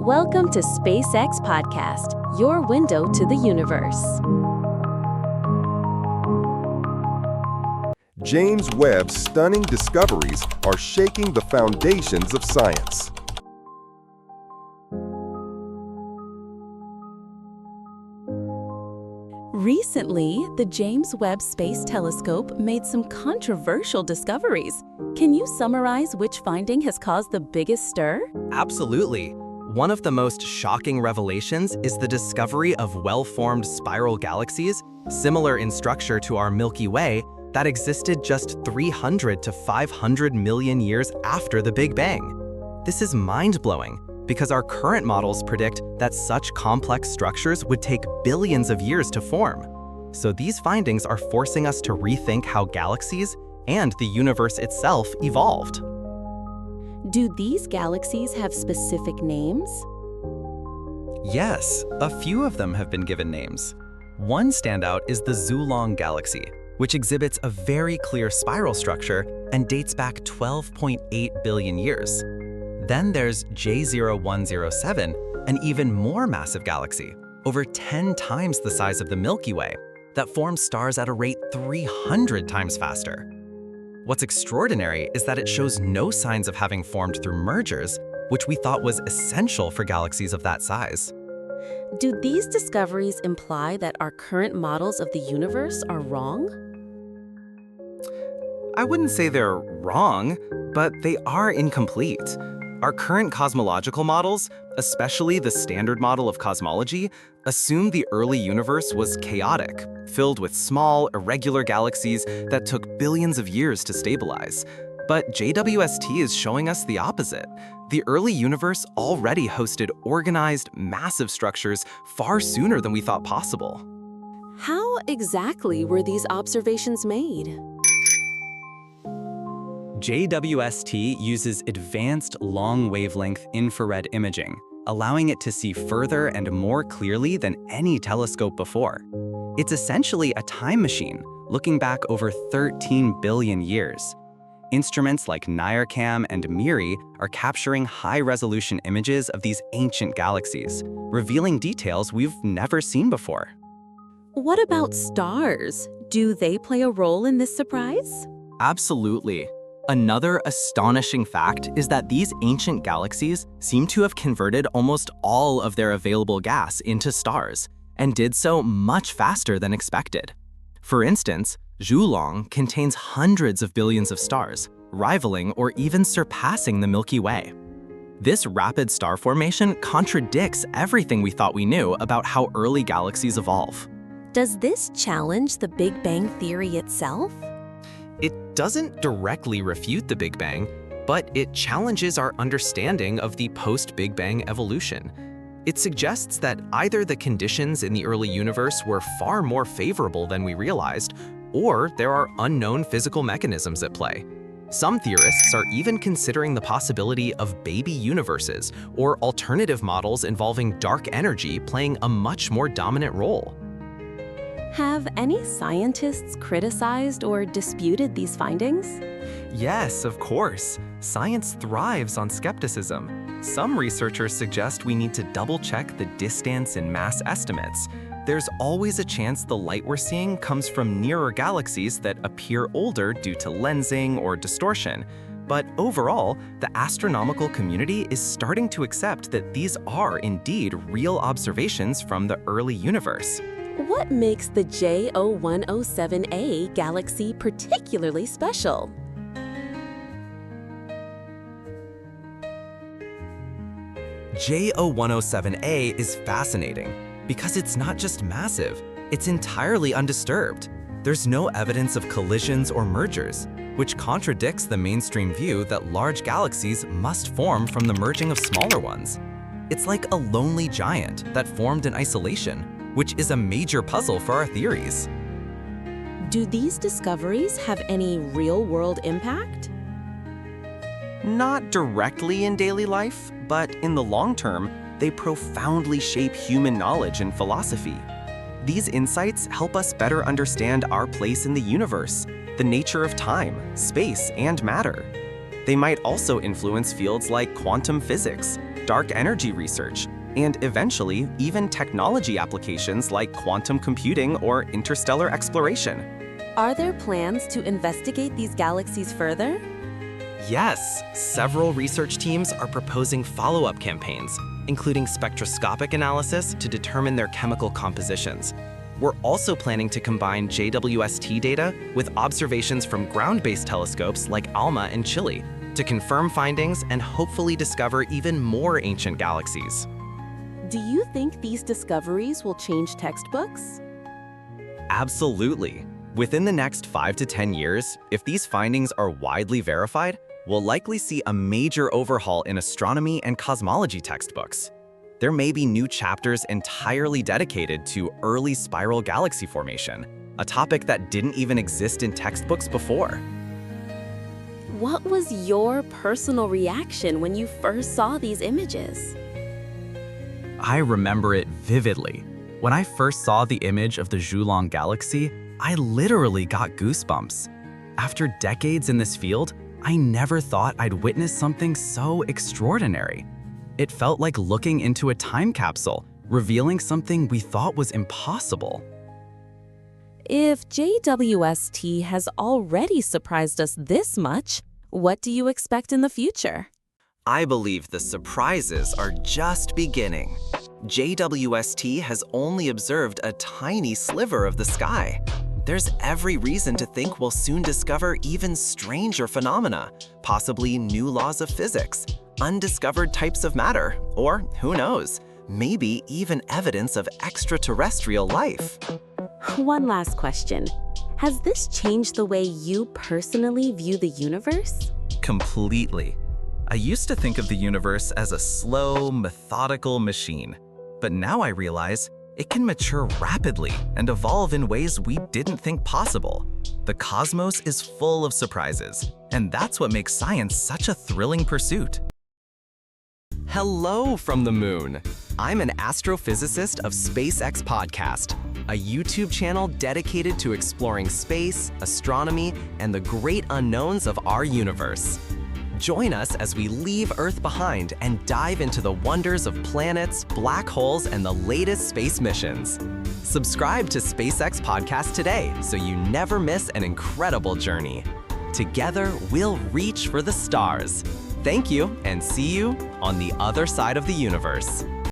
Welcome to SpaceX Podcast, your window to the universe. James Webb's stunning discoveries are shaking the foundations of science. Recently, the James Webb Space Telescope made some controversial discoveries. Can you summarize which finding has caused the biggest stir? Absolutely. One of the most shocking revelations is the discovery of well-formed spiral galaxies, similar in structure to our Milky Way, that existed just 300 to 500 million years after the Big Bang. This is mind-blowing because our current models predict that such complex structures would take billions of years to form. So these findings are forcing us to rethink how galaxies and the universe itself evolved. Do these galaxies have specific names? Yes, a few of them have been given names. One standout is the Zhulong galaxy, which exhibits a very clear spiral structure and dates back 12.8 billion years. Then there's J0107, an even more massive galaxy, over 10 times the size of the Milky Way, that forms stars at a rate 300 times faster. What's extraordinary is that it shows no signs of having formed through mergers, which we thought was essential for galaxies of that size. Do these discoveries imply that our current models of the universe are wrong? I wouldn't say they're wrong, but they are incomplete. Our current cosmological models, especially the Standard Model of Cosmology, assume the early universe was chaotic, filled with small, irregular galaxies that took billions of years to stabilize. But JWST is showing us the opposite. The early universe already hosted organized, massive structures far sooner than we thought possible. How exactly were these observations made? JWST uses advanced long-wavelength infrared imaging, allowing it to see further and more clearly than any telescope before. It's essentially a time machine, looking back over 13 billion years. Instruments like NIRCam and MIRI are capturing high-resolution images of these ancient galaxies, revealing details we've never seen before. What about stars? Do they play a role in this surprise? Absolutely. Another astonishing fact is that these ancient galaxies seem to have converted almost all of their available gas into stars, and did so much faster than expected. For instance, Zhulong contains hundreds of billions of stars, rivaling or even surpassing the Milky Way. This rapid star formation contradicts everything we thought we knew about how early galaxies evolve. Does this challenge the Big Bang theory itself? It doesn't directly refute the Big Bang, but it challenges our understanding of the post-Big Bang evolution. It suggests that either the conditions in the early universe were far more favorable than we realized, or there are unknown physical mechanisms at play. Some theorists are even considering the possibility of baby universes or alternative models involving dark energy playing a much more dominant role. Have any scientists criticized or disputed these findings? Yes, of course. Science thrives on skepticism. Some researchers suggest we need to double-check the distance and mass estimates. There's always a chance the light we're seeing comes from nearer galaxies that appear older due to lensing or distortion. But overall, the astronomical community is starting to accept that these are indeed real observations from the early universe. What makes the J0107A galaxy particularly special? J0107A is fascinating because it's not just massive, it's entirely undisturbed. There's no evidence of collisions or mergers, which contradicts the mainstream view that large galaxies must form from the merging of smaller ones. It's like a lonely giant that formed in isolation, which is a major puzzle for our theories. Do these discoveries have any real-world impact? Not directly in daily life, but in the long term, they profoundly shape human knowledge and philosophy. These insights help us better understand our place in the universe, the nature of time, space, and matter. They might also influence fields like quantum physics, dark energy research, and eventually even technology applications like quantum computing or interstellar exploration. Are there plans to investigate these galaxies further? Yes, several research teams are proposing follow-up campaigns, including spectroscopic analysis to determine their chemical compositions. We're also planning to combine JWST data with observations from ground-based telescopes like ALMA in Chile to confirm findings and hopefully discover even more ancient galaxies. Do you think these discoveries will change textbooks? Absolutely. Within the next 5 to 10 years, if these findings are widely verified, we'll likely see a major overhaul in astronomy and cosmology textbooks. There may be new chapters entirely dedicated to early spiral galaxy formation, a topic that didn't even exist in textbooks before. What was your personal reaction when you first saw these images? I remember it vividly. When I first saw the image of the Zhulong galaxy, I literally got goosebumps. After decades in this field, I never thought I'd witness something so extraordinary. It felt like looking into a time capsule, revealing something we thought was impossible. If JWST has already surprised us this much, what do you expect in the future? I believe the surprises are just beginning. JWST has only observed a tiny sliver of the sky. There's every reason to think we'll soon discover even stranger phenomena, possibly new laws of physics, undiscovered types of matter, or who knows, maybe even evidence of extraterrestrial life. One last question. Has this changed the way you personally view the universe? Completely. I used to think of the universe as a slow, methodical machine, but now I realize it can mature rapidly and evolve in ways we didn't think possible. The cosmos is full of surprises, and that's what makes science such a thrilling pursuit. Hello from the moon. I'm an astrophysicist of SpaceX Potcast, a YouTube channel dedicated to exploring space, astronomy, and the great unknowns of our universe. Join us as we leave Earth behind and dive into the wonders of planets, black holes, and the latest space missions. Subscribe to SpaceX Potcast today so you never miss an incredible journey. Together, we'll reach for the stars. Thank you, and see you on the other side of the universe.